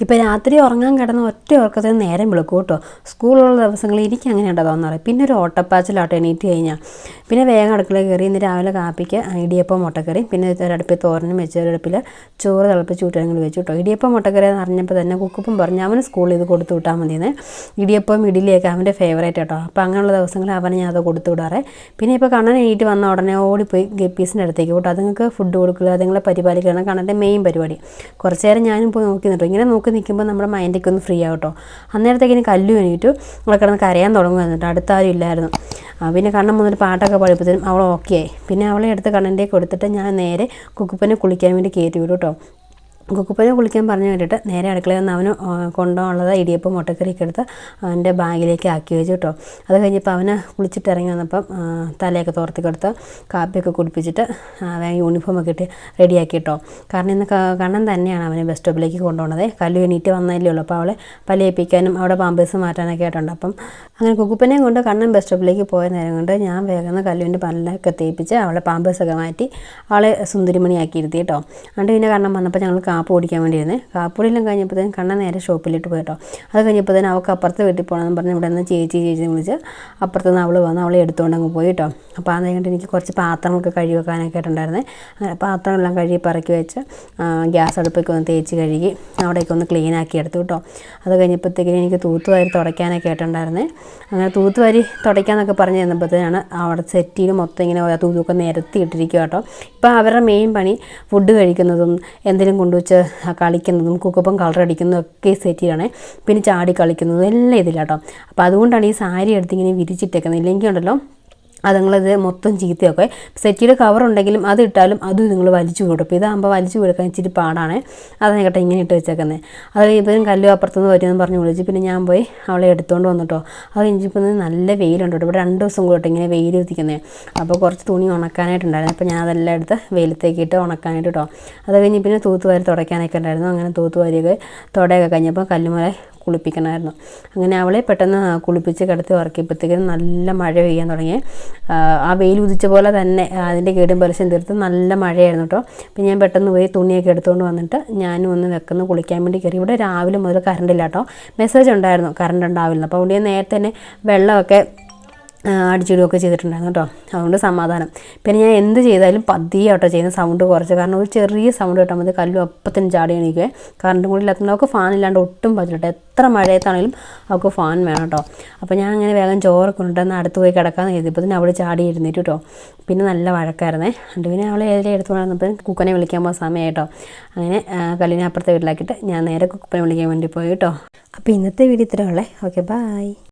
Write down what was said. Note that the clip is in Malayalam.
ഇപ്പോൾ രാത്രി ഉറങ്ങാൻ കിടന്ന ഒറ്റ ഉറക്കത്തിന് നേരം വിളിക്കും കേട്ടോ. സ്കൂളുള്ള ദിവസങ്ങളിൽ എനിക്ക് അങ്ങനെ ഉണ്ടോ തോന്നാറ്. പിന്നെ ഒരു ഓട്ടപ്പാച്ചിലാട്ടോ എണീറ്റ് കഴിഞ്ഞാൽ. പിന്നെ വേഗം അടുക്കളയിൽ കയറി ഇന്ന് രാവിലെ കാപ്പിക്ക് ഇടിയപ്പം മുട്ടക്കറി, പിന്നെ ഒരടുപ്പിൽ തോരനും വെച്ച് ഒരടുപ്പിൽ ചോറ് തിളപ്പിച്ച് കൂട്ടാനും കൂടി വെച്ചു കേട്ടോ. ഇടിയപ്പം മുട്ടക്കറി എന്ന് അറിഞ്ഞപ്പോൾ തന്നെ കുക്കുപ്പം പറഞ്ഞു അവന് സ്കൂളിൽ ഇത് കൊടുത്തു വിട്ടാൽ മതിയെന്ന്. ഇടിയപ്പം ഇഡലിയൊക്കെ അവൻ്റെ ഫേവറേറ്റ് കേട്ടോ. അപ്പോൾ അങ്ങനെയുള്ള ദിവസങ്ങളിൽ അവന് ഞാൻ അത് കൊടുത്തു വിടാറ്. പിന്നെ ഇപ്പോൾ കണ്ണൻ എണീറ്റ് വന്ന ഉടനെ ഓടിപ്പോയി ഗപ്പീസിൻ്റെ അടുത്തേക്ക് കേട്ടോ. അതുങ്ങൾക്ക് ഫുഡ് കൊടുക്കുക, അതുങ്ങളെ പരിപാലിക്കുകയാണ് കണ്ണൻ്റെ മെയിൻ പരിപാടി. കുറച്ച് നേരം ഞാനും പോയി നോക്കി നിട്ടോ. ഇങ്ങനെ നോക്കി നിൽക്കുമ്പോൾ നമ്മുടെ മൈൻഡൊക്കെ ഒന്ന് ഫ്രീ ആവട്ടോ. അന്നേരത്തേക്കിന് കല്ലു എണീറ്റു അവളെ കിടന്ന് കരയാൻ തുടങ്ങുമായിരുന്നു. അടുത്താരും ഇല്ലായിരുന്നു. പിന്നെ കണ്ണൻ വന്നിട്ട് പാട്ടൊക്കെ പഠിപ്പത്തിനും അവൾ ഓക്കെ ആയി. പിന്നെ അവളെ എടുത്ത് കണ്ണൻ്റെ കൊടുത്തിട്ട് ഞാൻ നേരെ കുക്കുപ്പനെ കുളിക്കാൻ വേണ്ടി കയറ്റി വിടും കേട്ടോ. കുക്കുപ്പനെ കുളിക്കാൻ പറഞ്ഞു വേണ്ടിയിട്ട് നേരെ അടുക്കളയിൽ നിന്ന് അവന് കൊണ്ടുപോകാനുള്ളത് ഇടിയപ്പം മുട്ടക്കറിയൊക്കെ എടുത്ത് അവൻ്റെ ബാഗിലേക്ക് ആക്കി വെച്ചു കേട്ടോ. അത് കഴിഞ്ഞപ്പോൾ അവന് കുളിച്ചിട്ട് ഇറങ്ങി വന്നപ്പം തലയൊക്കെ തോർത്തി കൊടുത്ത് കാപ്പിയൊക്കെ കുടിപ്പിച്ചിട്ട് വേഗം യൂണിഫോമൊക്കെ ഇട്ട് റെഡിയാക്കി കേട്ടോ. കാരണം ഇന്ന് കണ്ണൻ തന്നെയാണ് അവനെ ബസ് സ്റ്റോപ്പിലേക്ക് കൊണ്ടുപോകുന്നത്. കല്ലു എണീറ്റ് വന്നതല്ലേ ഉള്ളൂ. അപ്പോൾ അവളെ പല്ലേപ്പിക്കാനും അവിടെ പാമ്പേഴ്സ് മാറ്റാനൊക്കെ ആയിട്ടുണ്ട്. അപ്പം അങ്ങനെ കുക്കുപ്പനെയും കൊണ്ട് കണ്ണൻ ബസ് സ്റ്റോപ്പിലേക്ക് പോയ നേരം കൊണ്ട് ഞാൻ വേഗം കല്ലുവിൻ്റെ പല്ലൊക്കെ തേപ്പിച്ച് അവളെ പാമ്പേഴ്സൊക്കെ മാറ്റി അവളെ സുന്ദരിമണിയാക്കി ഇരുത്തി കേട്ടോ. അതുകൊണ്ട് പിന്നെ കണ്ണൻ വന്നപ്പോൾ ഞങ്ങൾ കാപ്പ് കുടിക്കാൻ വേണ്ടിയിരുന്നേ. കാപ്പുടിയെല്ലാം കഴിഞ്ഞപ്പോഴത്തേനും കണ്ണൻ നേരെ ഷോപ്പിലിട്ട് പോയിട്ടോ. അത് കഴിഞ്ഞപ്പോഴത്തേനും അവൾക്ക് അപ്പുറത്ത് വീട്ടിൽ പോകണമെന്ന് പറഞ്ഞ് ഇവിടെ നിന്ന് ചേച്ചി വിളിച്ച് അപ്പുറത്തുനിന്ന് അവൾ വന്ന് അവളെ എടുത്തുകൊണ്ട് അങ്ങ് പോയി കേട്ടോ. അപ്പോൾ അത് കഴിഞ്ഞിട്ട് എനിക്ക് കുറച്ച് പാത്രങ്ങളൊക്കെ കഴുകി വെക്കാനൊക്കെ ആയിട്ടുണ്ടായിരുന്നേ. അങ്ങനെ പാത്രങ്ങളെല്ലാം കഴുകി പറക്കി വെച്ച് ഗ്യാസ് അടുപ്പൊക്കെ ഒന്ന് തേച്ച് കഴുകി അവിടെയൊക്കെ ഒന്ന് ക്ലീനാക്കി എടുത്തു കേട്ടോ. അത് കഴിഞ്ഞപ്പോഴത്തേക്കിനും എനിക്ക് തൂത്തുവാരി തുടയ്ക്കാനൊക്കെ ആയിട്ടുണ്ടായിരുന്നേ. അങ്ങനെ തൂത്തുവാരി തുടയ്ക്കാന്നൊക്കെ പറഞ്ഞ് തന്നപ്പോഴത്തേനാണ് അവിടെ സെറ്റിയിൽ മൊത്തം ഇങ്ങനെ തൂത്തൊക്കെ നിരത്തി ഇട്ടിരിക്കുക കേട്ടോ. ഇപ്പോൾ അവരുടെ മെയിൻ പണി ഫുഡ് കഴിക്കുന്നതും എന്തെങ്കിലും കൊണ്ടുവച്ച് കളിക്കുന്നതും കുക്കുപ്പം കളറടിക്കുന്നതും ഒക്കെ സെറ്റിലാണ്. പിന്നെ ചാടി കളിക്കുന്നതും എല്ലാം ഇതിലാട്ടോ. അപ്പോൾ അതുകൊണ്ടാണ് ഈ സാരി എടുത്ത് ഇങ്ങനെ വിരിച്ചിട്ടേക്കുന്നത്. ഇല്ലെങ്കിൽ ഉണ്ടല്ലോ അതുങ്ങളത് മൊത്തം ചീത്തയൊക്കെ. സെറ്റിയുടെ കവറുണ്ടെങ്കിലും അത് ഇട്ടാലും അതും നിങ്ങൾ വലിച്ചു വിടും. അപ്പോൾ ഇതാകുമ്പോൾ വലിച്ചു കൊടുക്കാൻ ഇച്ചിരി പാടാണ്. അതാണ് കേട്ടോ ഇങ്ങനെ ഇട്ട് വെച്ചേക്കുന്നത്. അത് കഴിയുമ്പോഴും കല്ലു അപ്പുറത്തുനിന്ന് വരുമെന്ന് പറഞ്ഞ് വിളിച്ച് പിന്നെ ഞാൻ പോയി അവളെ എടുത്തുകൊണ്ട് വന്നിട്ടോ. അത് കഴിഞ്ഞപ്പോൾ നല്ല വെയിലുണ്ട് കേട്ടോ. ഇവിടെ 2 ദിവസം കൂടെ ഇങ്ങനെ വെയിൽ എത്തിക്കുന്നത്. അപ്പോൾ കുറച്ച് തുണി ഉണക്കാനായിട്ടുണ്ടായിരുന്നു. അപ്പോൾ ഞാൻ അതെല്ലാം എടുത്ത് വെയിലത്തേക്ക് ഇട്ട് ഉണക്കാനായിട്ട് കേട്ടോ. അത് കഴിഞ്ഞ് പിന്നെ തൂത്തുവാരി തുടയ്ക്കാനൊക്കെ ഉണ്ടായിരുന്നു. അങ്ങനെ തൂത്തുവാരിയൊക്കെ തുടയൊക്കെ കഴിഞ്ഞപ്പോൾ കല്ലുമല കുളിപ്പിക്കണമായിരുന്നു. അങ്ങനെ അവളെ പെട്ടെന്ന് കുളിപ്പിച്ച് കിടത്തി ഉറക്കിയപ്പോഴത്തേക്കും നല്ല മഴ പെയ്യാൻ തുടങ്ങി. ആ വെയിൽ ഉദിച്ച പോലെ തന്നെ അതിൻ്റെ കേടും പരസ്യം തീർത്ത് നല്ല മഴയായിരുന്നു കേട്ടോ. പിന്നെ ഞാൻ പെട്ടെന്ന് പോയി തുണിയൊക്കെ എടുത്തുകൊണ്ട് വന്നിട്ട് ഞാനും ഒന്ന് വെക്കുന്ന കുളിക്കാൻ വേണ്ടി കയറി. ഇവിടെ രാവിലെ മുതൽ കറണ്ടില്ല കേട്ടോ. മെസ്സേജ് ഉണ്ടായിരുന്നു കറണ്ട് ഉണ്ടാവില്ല. അപ്പോൾ അവിടെ നേരത്തെ തന്നെ വെള്ളമൊക്കെ അടിച്ചിടുകയൊക്കെ ചെയ്തിട്ടുണ്ടായിരുന്നു കേട്ടോ. അതുകൊണ്ട് സമാധാനം. പിന്നെ ഞാൻ എന്ത് ചെയ്താലും പതിയെ കേട്ടോ ചെയ്യുന്ന സൗണ്ട് കുറച്ച്. കാരണം ഒരു ചെറിയ സൗണ്ട് കേട്ടാൽ മതി കല്ലു അപ്പത്തിന് ചാടി എണീക്കുവേ. കറണ്ടും കൂടി ഇല്ലാത്തതുകൊണ്ട് അവൾക്ക് ഫാൻ ഇല്ലാണ്ട് ഒട്ടും പറ്റില്ല. എത്ര മഴയത്താണെങ്കിലും അവൾക്ക് ഫാൻ വേണം കേട്ടോ. അപ്പോൾ ഞാൻ അങ്ങനെ വേഗം ചോറ് കൊണ്ടുവന്ന് അടുത്ത് പോയി കിടക്കാമെന്ന് കരുതിയപ്പോൾ അവൾ ചാടി ഇരുന്നിട്ട് കേട്ടോ. പിന്നെ നല്ല വഴക്കായിരുന്നേ. അതുകൊണ്ട് പിന്നെ അവളെ ഏതെങ്കിലും എടുത്തുകൊണ്ട് വന്നപ്പോൾ കുക്കനെ വിളിക്കാൻ പോകുന്ന സമയം കേട്ടോ. അങ്ങനെ കല്ലിനെ അപ്പുറത്തെ വീട്ടിലാക്കിയിട്ട് ഞാൻ നേരെ കുക്കനെ വിളിക്കാൻ വേണ്ടി പോയി കേട്ടോ. അപ്പോൾ ഇന്നത്തെ വീഡിയോ ഇത്രയേ ഉള്ളേ. Okay, by.